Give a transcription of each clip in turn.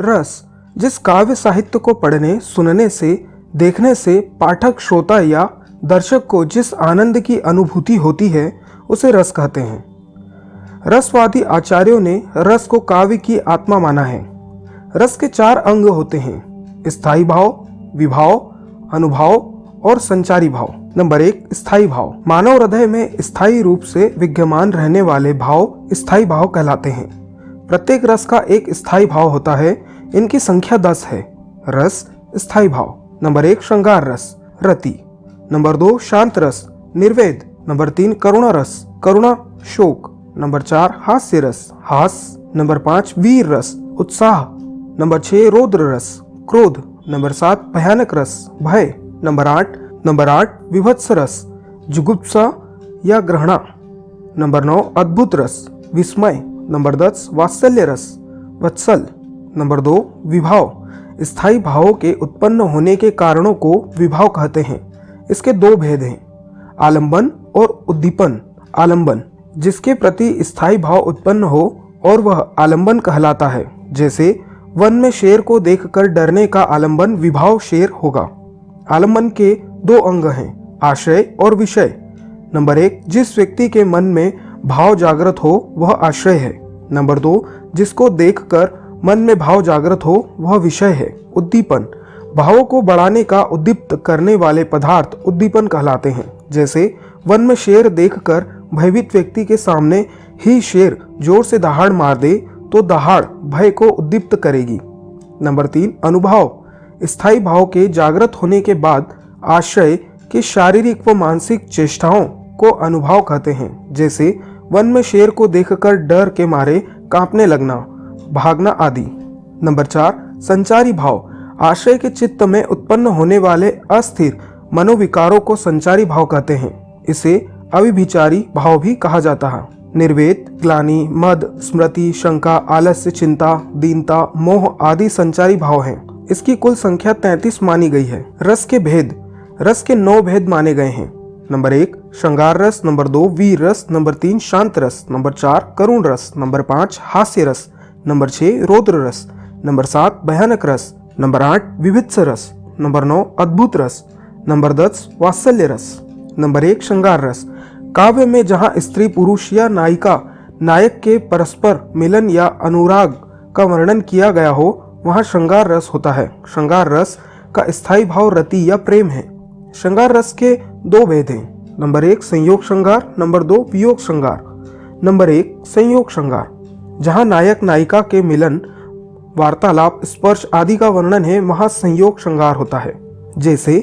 रस जिस काव्य साहित्य को पढ़ने, सुनने से, देखने से पाठक, श्रोता या दर्शक को जिस आनंद की अनुभूति होती है उसे रस कहते हैं। रसवादी आचार्यों ने रस को काव्य की आत्मा माना है। रस के 4 अंग होते हैं: स्थायी भाव, विभाव, अनुभाव और संचारी भाव। नंबर 1, स्थायी भाव। मानव हृदय में स्थायी रूप से विद्यमान रहने वाले भाव स्थायी भाव कहलाते हैं। प्रत्येक रस का एक स्थायी भाव होता है। इनकी संख्या 10 है। रस स्थायी भाव: नंबर 1, श्रृंगार रस, रति। नंबर 2, शांत रस, निर्वेद। नंबर 3, करुणा रस, करुणा, शोक। नंबर 4, हास्य रस, हास। नंबर 5, वीर रस, उत्साह। नंबर 6, रौद्र रस, क्रोध। नंबर 7, भयानक रस, भय। नंबर 8, विभत्स रस, जुगुप्सा या ग्रहणा। नंबर 9, अद्भुत रस, विस्मय। नंबर 10, वात्सल्य रस, वत्सल। नंबर 2, विभाव। स्थायी भावों के उत्पन्न होने के कारणों को विभाव कहते हैं। इसके 2 भेद हैं: आलंबन और उद्दीपन। आलंबन जिसके प्रति स्थायी भाव उत्पन्न हो और वह आलंबन कहलाता है। जैसे वन में शेर को देखकर डरने का आलंबन विभाव शेर होगा। आलंबन के 2 अंग हैं: आश्रय और विषय। नंबर 1, जिस व्यक्ति के मन में भाव जागृत हो वह आश्रय है। नंबर 2, जिसको देखकर मन में भाव जागृत हो वह विषय है। उद्दीपन भावों को बढ़ाने का उद्दीप्त करने वाले पदार्थ उद्दीपन कहलाते हैं। जैसे वन में शेर देखकर भयभीत व्यक्ति के सामने ही शेर जोर से दहाड़ मार दे तो दहाड़ भय को उद्दीप्त करेगी। नंबर 3, अनुभाव। स्थायी भाव के जागृत होने के बाद आश्रय की शारीरिक व मानसिक चेष्टाओं को अनुभाव कहते हैं। जैसे वन में शेर को देखकर डर के मारे कांपने लगना, भागना आदि। नंबर 4, संचारी भाव। आश्रय के चित्त में उत्पन्न होने वाले अस्थिर मनोविकारों को संचारी भाव कहते हैं। इसे अविभिचारी भाव भी कहा जाता है। निर्वेद, ग्लानि, मद, स्मृति, शंका, आलस्य, चिंता, दीनता, मोह आदि संचारी भाव हैं। इसकी कुल संख्या 33 मानी गई है। रस के भेद। रस के 9 भेद माने गए हैं। नंबर 1, श्रृंगार रस। नंबर 2, वीर रस। नंबर 3, शांत रस। नंबर 4, करुण रस। नंबर 5, हास्य रस। नंबर 6, रौद्र रस। नंबर 7, भयानक रस। नंबर 8, विभत्स रस। नंबर 9, अद्भुत रस। नंबर 10, वात्सल्य रस। नंबर 1, श्रृंगार रस। काव्य में जहाँ स्त्री, पुरुष या नायिका नायक के परस्पर मिलन या अनुराग का वर्णन किया गया हो वहाँ श्रृंगार रस होता है। श्रृंगार रस का स्थायी भाव रति या प्रेम है। श्रृंगार रस के 2 भेद हैं: नंबर 1, संयोग श्रृंगार। नंबर 2, वियोग श्रृंगार। नंबर 1, संयोग श्रृंगार जहाँ नायक नायिका के मिलन, वार्तालाप, स्पर्श आदि का वर्णन है वहाँ संयोग श्रृंगार होता है। जैसे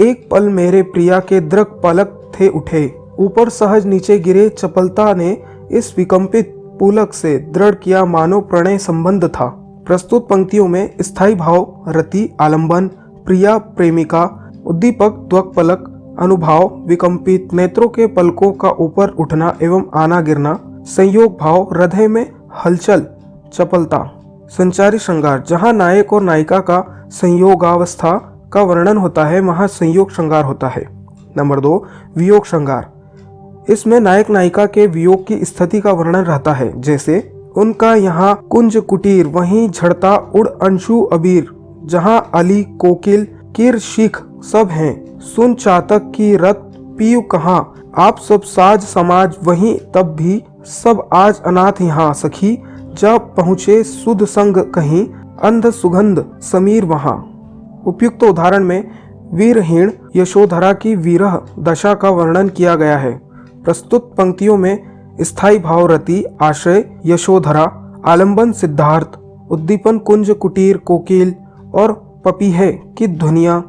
एक पल मेरे प्रिया के दृक पलक थे उठे, ऊपर सहज नीचे गिरे, चपलता ने इस विकंपित पुलक से दृढ़ किया मानो प्रणय संबंध था। प्रस्तुत पंक्तियों में स्थायी भाव रति, आलंबन, प्रिया, प्रेमिका, उद्दीपक, त्वक पलक, अनुभाव, विकंपित नेत्रों के पलकों का ऊपर उठना एवं आना गिरना, संयोग भाव हृदय में हलचल, चपलता। संचारी श्रृंगार जहाँ नायक और नायिका का संयोगावस्था का वर्णन होता है वहाँ संयोग श्रृंगार होता है। नंबर 2, वियोग श्रृंगार। इसमें नायक नायिका के वियोग की स्थिति का वर्णन रहता है। जैसे उनका यहाँ कुंज कुटीर, वहीं झड़ता उड़ अंशु अबीर, जहाँ अली, कोकिल, किर, शिख सब हैं। सुन चातक की रत पीयू कहाँ, आप सब साज समाज वहीं तब भी सब आज अनाथ यहाँ। सखी जब पहुँचे सुध संग कहीं, अंध सुगंध समीर वहाँ। उपयुक्त उदाहरण में वीरहीण यशोधरा की विरह दशा का वर्णन किया गया है। प्रस्तुत पंक्तियों में स्थायी भाव रति, आश्रय यशोधरा, आलंबन सिद्धार्थ, उद्दीपन कुंज कुटीर कोकिल और पपीहे की ध्वनियाँ,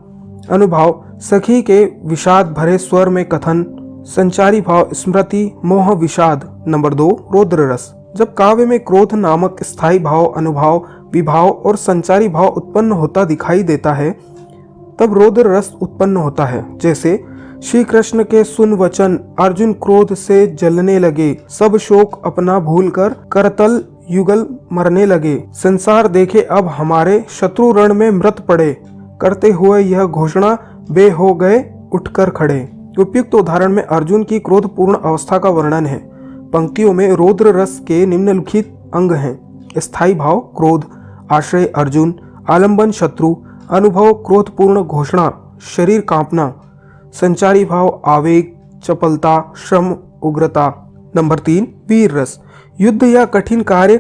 अनुभाव सखी के विषाद भरे स्वर में कथन, संचारी भाव स्मृति, मोह, विषाद। नंबर 2, रौद्र रस। जब काव्य में क्रोध नामक स्थायी भाव, अनुभाव, विभाव और संचारी भाव उत्पन्न होता दिखाई देता है तब रौद्र रस उत्पन्न होता है। जैसे श्री कृष्ण के सुन वचन, अर्जुन क्रोध से जलने लगे, सब शोक अपना भूलकर करतल युगल मरने लगे, संसार देखे अब हमारे, शत्रु रण में मृत पड़े, करते हुए यह घोषणा बे हो गए उठकर खड़े। उपयुक्त उदाहरण में अर्जुन की क्रोधपूर्ण अवस्था का वर्णन है। पंक्तियों में रौद्र रस के निम्नलिखित अंग हैं: स्थायी भाव क्रोध, आश्रय अर्जुन, आलंबन शत्रु, अनुभव क्रोधपूर्ण घोषणा, शरीर कांपना, संचारी भाव आवेग, चपलता, श्रम, उग्रता। नंबर 3 वीर रस, युद्ध या कठिन कार्य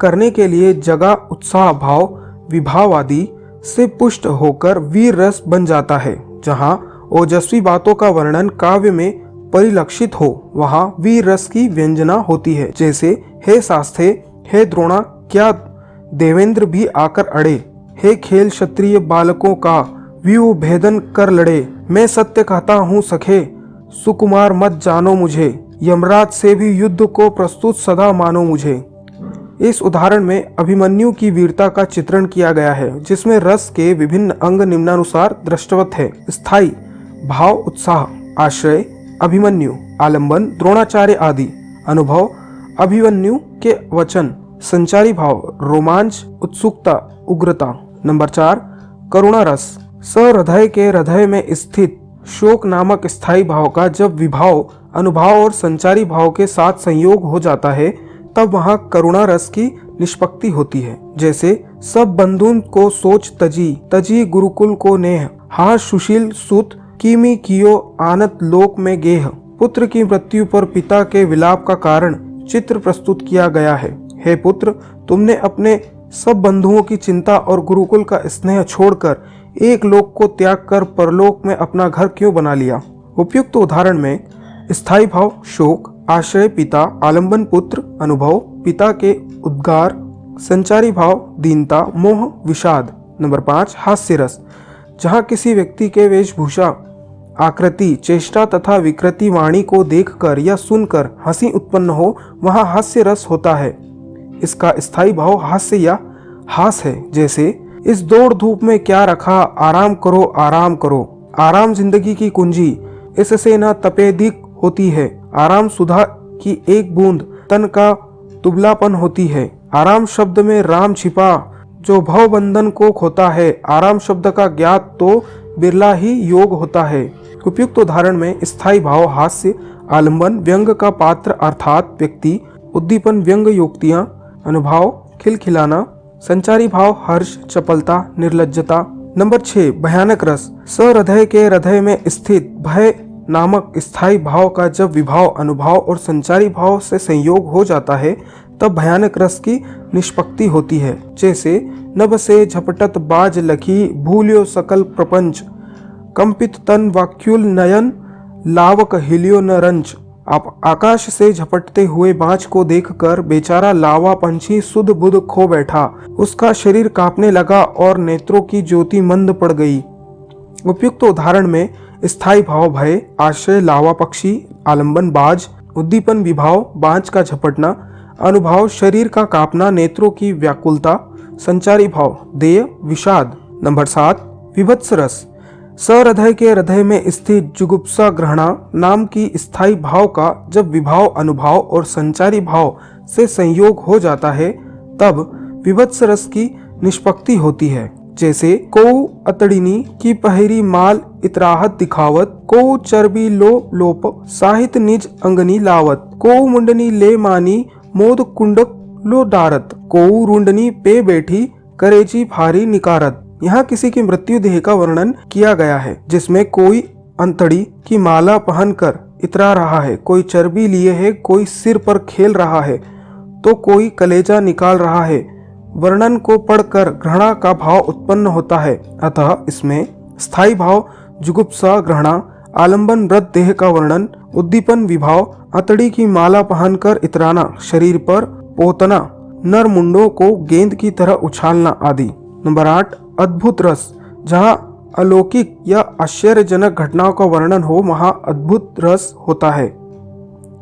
करने के लिए जगा उत्साह भाव विभाव आदि से पुष्ट होकर वीर रस बन जाता है। जहाँ ओजस्वी बातों का वर्णन काव्य में परिलक्षित हो वहाँ वीर रस की व्यंजना होती है। जैसे हे शास्त्रे, हे द्रोणा, क्या देवेंद्र भी आकर अड़े, हे खेल क्षत्रिय बालकों का व्यूह भेदन कर लड़े, मैं सत्य कहता हूँ सखे, सुकुमार मत जानो मुझे, यमराज से भी युद्ध को प्रस्तुत सदा मानो मुझे। इस उदाहरण में अभिमन्यु की वीरता का चित्रण किया गया है, जिसमें रस के विभिन्न अंग निम्नानुसार दृष्टवत है। स्थायी भाव उत्साह, आश्रय अभिमन्यु, आलंबन द्रोणाचार्य आदि, अनुभव अभिमन्यु के वचन, संचारी भाव रोमांच उत्सुकता उग्रता। नंबर 4 करुणा रस, सहृदय के हृदय में स्थित शोक नामक स्थायी भाव का जब विभाव अनुभाव और संचारी भाव के साथ संयोग हो जाता है तब वहाँ करुणा रस की निष्पत्ति होती है। जैसे सब बंधुन को सोच तजी, तजी गुरुकुल को नेह, हा सुशील सुत कीमी कियो आनत लोक में गेह। पुत्र की मृत्यु पर पिता के विलाप का कारण चित्र प्रस्तुत किया गया है। हे पुत्र, तुमने अपने सब बंधुओं की चिंता और गुरुकुल का स्नेह छोड़कर एक लोक को त्याग कर परलोक में अपना घर क्यों बना लिया। उपयुक्त उदाहरण में स्थायी भाव शोक, आश्रय पिता, आलंबन पुत्र, अनुभव पिता के उद्गार, संचारी भाव दीनता, मोह, विषाद। नंबर 5 हास्य रस, जहाँ किसी व्यक्ति के वेशभूषा, आकृति, चेष्टा तथा विकृति वाणी को देखकर या सुनकर हंसी उत्पन्न हो वहाँ हास्य रस होता है। इसका स्थायी भाव हास्य या हास है। जैसे इस दौड़ धूप में क्या रखा, आराम करो आराम करो। आराम जिंदगी की कुंजी, इससे न तपेदिक होती है। आराम सुधा की एक बूंद तन का दुबलापन होती है। आराम शब्द में राम छिपा जो भव बंधन को खोता है। आराम शब्द का ज्ञात तो बिरला ही योग होता है। उपयुक्त उदाहरण में स्थायी भाव हास्य, आलंबन व्यंग का पात्र अर्थात व्यक्ति, उद्दीपन व्यंग युक्तियां, अनुभव खिलखिलाना, संचारी भाव हर्ष, चपलता, निर्लज्जता। नंबर 6 भयानक रस, सहृदय के हृदय में स्थित भय नामक स्थायी भाव का जब विभाव अनुभाव और संचारी भाव से संयोग हो जाता है तब भयानक रस की निष्पत्ति होती है। जैसे नभ से झपटत बाज लखी, भूल्यो सकल प्रपंच, कंपित तन वाक्युल नयन, लावक हिलियो न रंच। आप आकाश से झपटते हुए बाज को देखकर बेचारा लावा पंछी सुध बुध खो बैठा। उसका शरीर कांपने लगा और नेत्रों की ज्योति मंद पड़ गई। उपयुक्त उदाहरण में स्थायी भाव भय, आश्रय लावा पक्षी, आलंबन बाज, उद्दीपन विभाव बाज का झपटना, अनुभाव शरीर का कांपना, नेत्रों की व्याकुलता, संचारी भाव देय विषाद। नंबर 7 विभत्स रस, सहृदय के हृदय में स्थित जुगुप्सा ग्रहणा नाम की स्थायी भाव का जब विभाव अनुभाव और संचारी भाव से संयोग हो जाता है तब विभत्स रस की निष्पत्ति होती है। जैसे को अतड़िनी की पहरी माल इतराहत दिखावत, को चर्बी लो लोप साहित निज अंगनी लावत, को मुंडनी ले मानी मोद कुंडक लो डारत, को रुंडनी पे बैठी करेची भारी निकारत। यहाँ किसी की मृत्यु देह का वर्णन किया गया है जिसमें कोई अंतड़ी की माला पहनकर इतरा रहा है, कोई चर्बी लिए है, कोई सिर पर खेल रहा है तो कोई कलेजा निकाल रहा है। वर्णन को पढ़कर घृणा का भाव उत्पन्न होता है। अतः इसमें स्थायी भाव जुगुप्सा ग्रहणा, आलंबन रत देह का वर्णन, उद्दीपन विभाव, अतड़ी की माला पहनकर इतराना, शरीर पर पोतना, नर मुंडों को गेंद की तरह उछालना आदि। नंबर 8 अद्भुत रस, जहाँ अलौकिक या आश्चर्यजनक घटनाओं का वर्णन हो वहाँ अद्भुत रस होता है।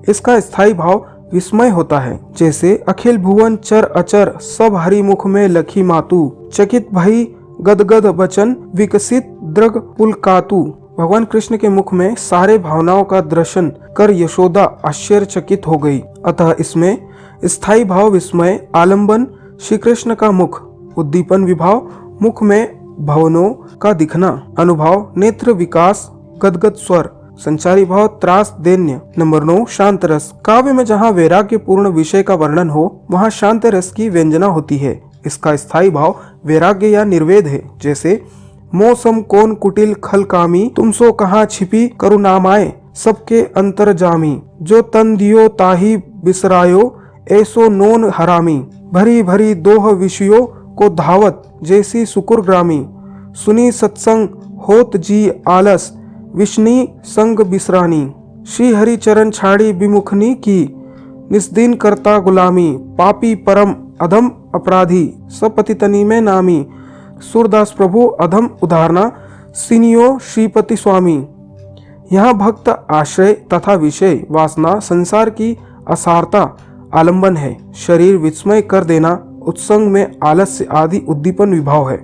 इसका स्थायी भाव विस्मय होता है। जैसे अखिल भुवन चर अचर सब हरिमुख में लखी मातु, चकित भई गदगद बचन विकसित दृग पुलकातु। भगवान कृष्ण के मुख में सारे भावनाओं का दर्शन कर यशोदा आश्चर्यचकित हो गई। अतः इसमें स्थायी भाव विस्मय, आलंबन श्री कृष्ण का मुख, उद्दीपन विभाव मुख में भवनों का दिखना, अनुभाव नेत्र विकास, गदगद स्वर, संचारी भाव त्रास दैन्य। नंबर 9 शांत रस, काव्य में जहाँ वैराग्य पूर्ण विषय का वर्णन हो वहाँ शांत रस की व्यंजना होती है। इसका स्थायी भाव वैराग्य या निर्वेद है। जैसे मौसम कौन कुटिल खल कामी, तुम सो कहाँ छिपी करुणामाए सबके अंतर जामी, जो तन दियो ताही बिसरायो ऐसो नोन हरामी, भरी भरी दोह विषयों को धावत जैसी सुकुर ग्रामी, सुनी सत्संग होत जी आलस विष्णी संग बिसरानी, श्री हरि चरण छाड़ी विमुखनी की निस्दिन करता गुलामी, पापी परम अधम अपराधी सपतितनी में नामी, सूरदास प्रभु अधम उदाहरणा सिनियो श्रीपति स्वामी। यहाँ भक्त आश्रय तथा विषय वासना संसार की असारता आलंबन है, शरीर विस्मय कर देना, उत्संग में आलस्य आदि उद्दीपन विभाव है,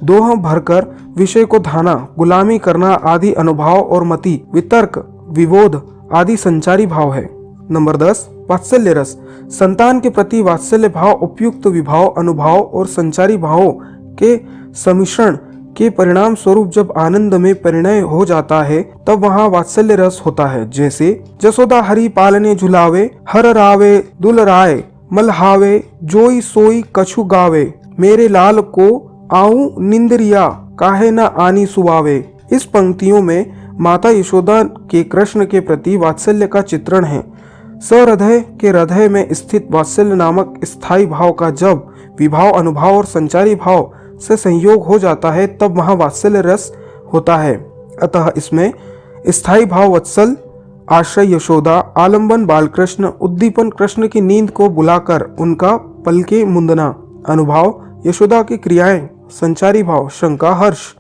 दोह भरकर विषय को धाना, गुलामी करना आदि अनुभाव और मति वितर्क विबोध आदि संचारी भाव है। नंबर 10 वात्सल्य रस। संतान के प्रति वात्सल्य भाव उपयुक्त विभाव अनुभाव और संचारी भावों के सम्मिश्रण के परिणाम स्वरूप जब आनंद में परिणय हो जाता है तब वहाँ वात्सल्य रस होता है। जैसे जसोदा हरि पालने झुलावे, हर रावे दुलराय मलहावे, जोई सोई कछु गावे, मेरे लाल को आऊं निंदरिया काहे न आनी सुवावे। इस पंक्तियों में माता यशोदा के कृष्ण के प्रति वात्सल्य का चित्रण है। सहृदय के हृदय में स्थित वात्सल्य नामक स्थायी भाव का जब विभाव अनुभाव और संचारी भाव से संयोग हो जाता है तब वहाँ वात्सल्य रस होता है। अतः इसमें स्थायी भाव वत्सल, आश्रय यशोदा, आलंबन बालकृष्ण, उद्दीपन कृष्ण की नींद को बुलाकर उनका पलके मुंदना, अनुभाव यशोदा की क्रियाएं, संचारी भाव शंका हर्ष।